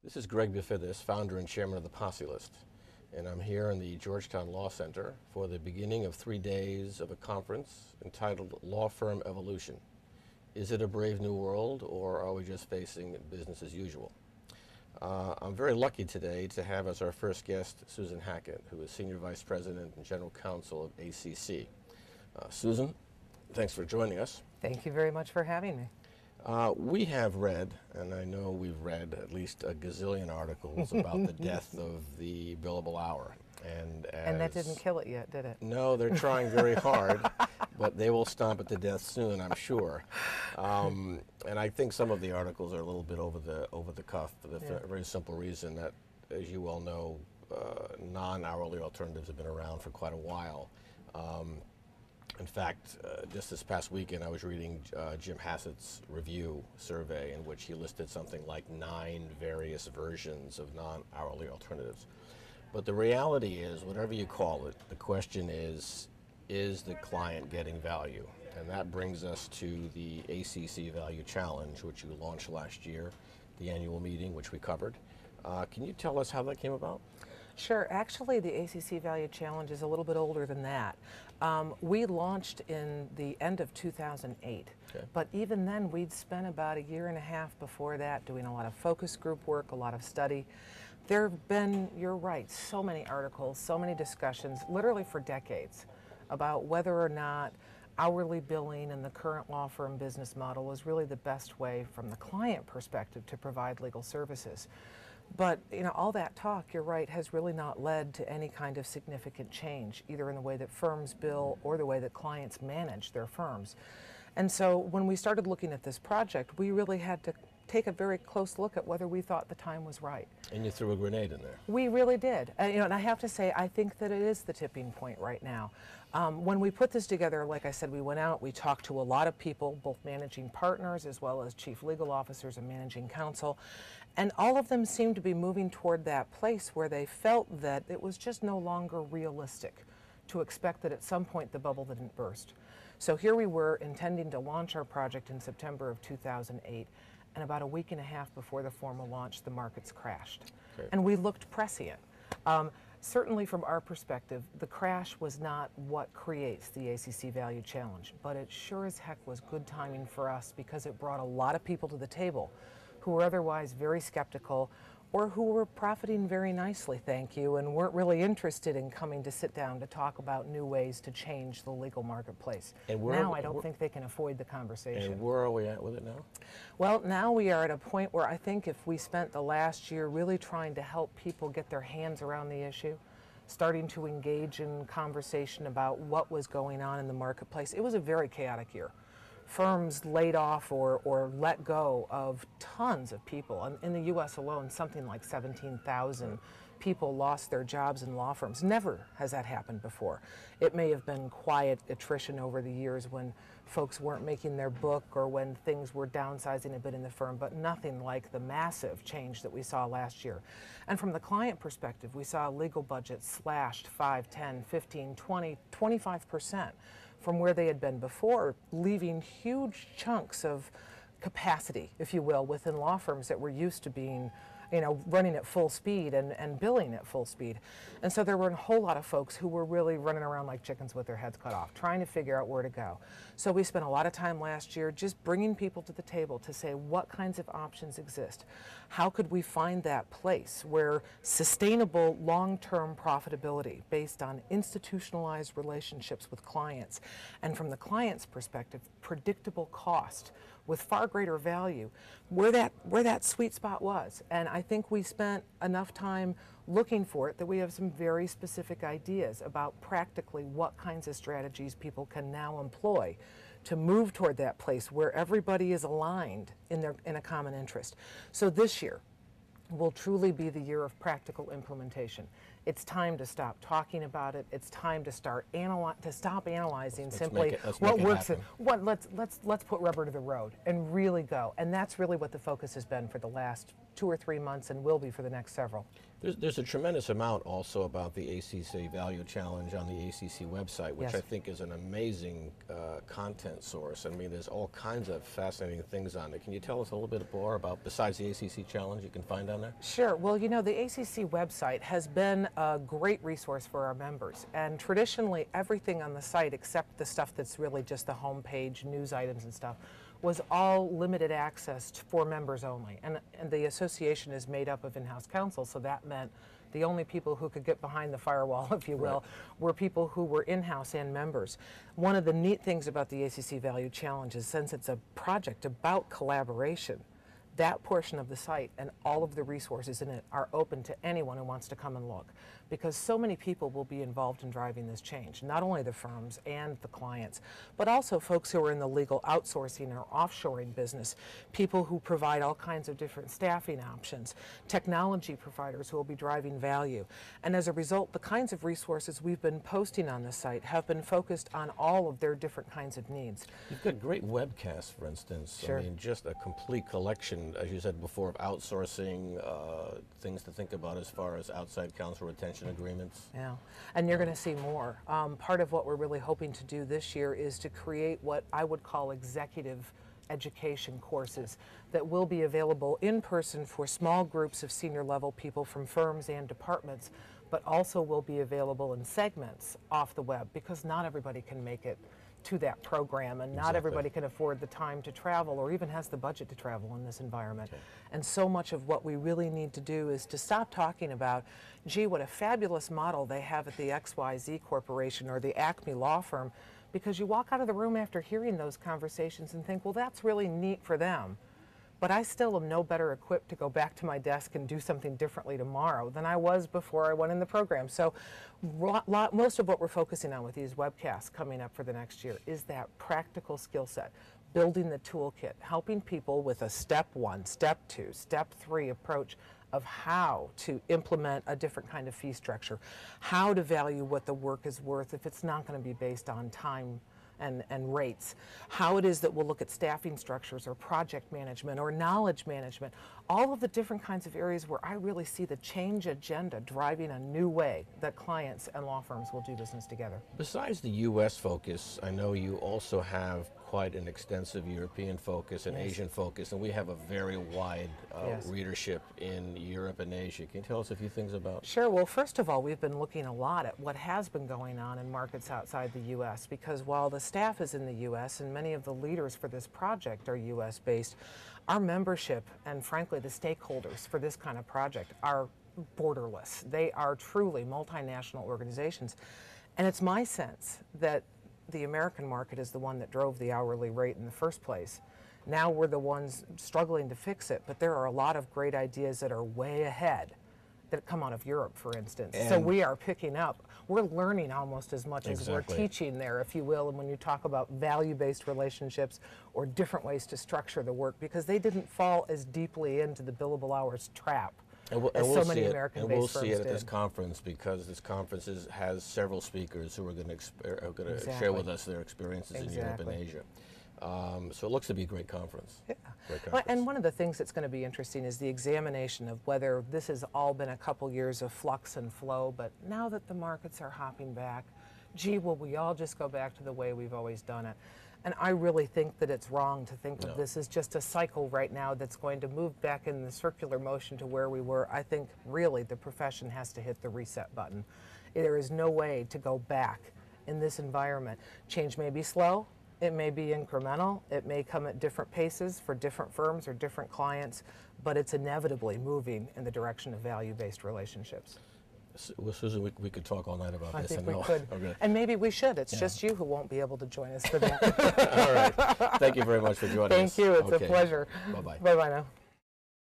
This is Greg Bifidis, founder and chairman of the Posse List, and I'm here in the Georgetown Law Center for the beginning of 3 days of a conference entitled Law Firm Evolution. Is it a brave new world, or are we just facing business as usual? I'm very lucky today to have as our first guest Susan Hackett, who is Senior Vice President and General Counsel of ACC. Susan, thanks for joining us. Thank you very much for having me. We have read, and I know we've read at least a gazillion articles about the death of the billable hour. And that didn't kill it yet, did it? No, they're trying very hard, but they will stomp it to death soon, I'm sure. And I think some of the articles are a little bit over the cuff for the very simple reason that, as you well know, non-hourly alternatives have been around for quite a while. In fact, just this past weekend, I was reading Jim Hassett's review survey in which he listed something like 9 various versions of non-hourly alternatives. But the reality is, whatever you call it, the question is the client getting value? And that brings us to the ACC Value Challenge, which you launched last year, the annual meeting, which we covered. Can you tell us how that came about? Sure. Actually, the ACC Value Challenge is a little bit older than that. We launched in the end of 2008, but even then we'd spent about 1.5 years before that doing a lot of focus group work, a lot of study. There have been, you're right, so many articles, so many discussions, literally for decades, about whether or not hourly billing and the current law firm business model was really the best way from the client perspective to provide legal services. But all that talk, you're right, has really not led to any kind of significant change, either in the way that firms bill or the way that clients manage their firms. And so when we started looking at this project, we really had to take a very close look at whether we thought the time was right. And you threw a grenade in there. We really did. And I have to say, I think that it is the tipping point right now. When we put this together, like I said, we went out, we talked to a lot of people, both managing partners as well as chief legal officers and managing counsel, and all of them seemed to be moving toward that place where they felt that it was just no longer realistic to expect that at some point the bubble didn't burst. So here we were intending to launch our project in September of 2008, and about 1.5 weeks before the formal launch, the markets crashed. Okay. And we looked prescient. Certainly from our perspective, the crash was not what creates the ACC Value Challenge, but it sure as heck was good timing for us because it brought a lot of people to the table who were otherwise very skeptical or who were profiting very nicely, thank you, and weren't really interested in coming to sit down to talk about new ways to change the legal marketplace. And now I don't think they can avoid the conversation. And where are we at with it now? Well, now we are at a point where I think if we spent the last year really trying to help people get their hands around the issue, starting to engage in conversation about what was going on in the marketplace, it was a very chaotic year. Firms laid off or let go of tons of people. In the U.S. alone, something like 17,000 people lost their jobs in law firms. Never has that happened before. It may have been quiet attrition over the years when folks weren't making their book or when things were downsizing a bit in the firm, but nothing like the massive change that we saw last year. And from the client perspective, we saw legal budgets slashed 5, 10, 15, 20, 25% from where they had been before, leaving huge chunks of capacity, if you will, within law firms that were used to being running at full speed and billing at full speed. And so there were a whole lot of folks who were really running around like chickens with their heads cut off, trying to figure out where to go. So we spent a lot of time last year just bringing people to the table to say what kinds of options exist. How could we find that place where sustainable long-term profitability based on institutionalized relationships with clients, and from the client's perspective, predictable cost with far greater value, where that sweet spot was. And I think we spent enough time looking for it that we have some very specific ideas about practically what kinds of strategies people can now employ to move toward that place where everybody is aligned in a common interest. So this year will truly be the year of practical implementation. It's time to stop talking about it. It's time to stop analyzing simply what works. Let's put rubber to the road and really go. And that's really what the focus has been for the last 2 or 3 months and will be for the next several. There's a tremendous amount also about the ACC Value Challenge on the ACC website, which Yes. I think is an amazing content source. I mean, there's all kinds of fascinating things on it. Can you tell us a little bit more about, besides the ACC Challenge, you can find on there? Sure. Well, you know, the ACC website has been a great resource for our members. And traditionally, everything on the site, except the stuff that's really just the homepage, news items and stuff, was all limited access for members only. And the association is made up of in-house counsel, so that meant the only people who could get behind the firewall, if you will, were people who were in-house and members. One of the neat things about the ACC Value Challenge is, since it's a project about collaboration, that portion of the site and all of the resources in it are open to anyone who wants to come and look, because so many people will be involved in driving this change, not only the firms and the clients, but also folks who are in the legal outsourcing or offshoring business, people who provide all kinds of different staffing options, technology providers who will be driving value. And as a result, the kinds of resources we've been posting on the site have been focused on all of their different kinds of needs. You've got great webcasts, for instance. Sure. I mean, just a complete collection, as you said before, of outsourcing, things to think about as far as outside counsel retention agreements. Yeah, and you're going to see more. Part of what we're really hoping to do this year is to create what I would call executive education courses that will be available in person for small groups of senior level people from firms and departments, but also will be available in segments off the web, because not everybody can make it to that program, and not everybody can afford the time to travel or even has the budget to travel in this environment. Okay. And so much of what we really need to do is to stop talking about, gee, what a fabulous model they have at the XYZ Corporation or the Acme Law Firm, because you walk out of the room after hearing those conversations and think, well, that's really neat for them, but I still am no better equipped to go back to my desk and do something differently tomorrow than I was before I went in the program. So most of what we're focusing on with these webcasts coming up for the next year is that practical skill set, building the toolkit, helping people with a step 1, step 2, step 3 approach of how to implement a different kind of fee structure, how to value what the work is worth if it's not going to be based on time and rates, how it is that we'll look at staffing structures or project management or knowledge management, all of the different kinds of areas where I really see the change agenda driving a new way that clients and law firms will do business together. Besides the U.S. focus, I know you also have quite an extensive European focus and Yes. Asian focus, and we have a very wide Yes. readership in Europe and Asia. Can you tell us a few things about? Sure. Well, first of all, we've been looking a lot at what has been going on in markets outside the U.S., because while the staff is in the U.S. and many of the leaders for this project are U.S. based, our membership and frankly the stakeholders for this kind of project are borderless. They are truly multinational organizations. And it's my sense that the American market is the one that drove the hourly rate in the first place. Now we're the ones struggling to fix it, but there are a lot of great ideas that are way ahead that come out of Europe, for instance. So we are picking up. We're learning almost as much as we're teaching there, if you will, and when you talk about value-based relationships or different ways to structure the work, because they didn't fall as deeply into the billable hours trap. And so many American-based we'll firms see it at did. this conference, because this conference has several speakers who are going to share with us their experiences in Europe and Asia. So it looks to be a great conference. Yeah. Great Well, conference. and one of the things that's going to be interesting is the examination of whether this has all been a couple years of flux and flow, but now that the markets are hopping back, gee, will we all just go back to the way we've always done it? And I really think that it's wrong to think of this as just a cycle right now that's going to move back in the circular motion to where we were. I think really the profession has to hit the reset button. There is no way to go back in this environment. Change may be slow, it may be incremental, it may come at different paces for different firms or different clients, but it's inevitably moving in the direction of value-based relationships. Well, Susan, we could talk all night about I this. think I know. we could. Okay. And maybe we should. It's just you who won't be able to join us for that. All right. Thank you very much for joining us. Thank you. It's a Okay. pleasure. Bye-bye. Bye-bye now.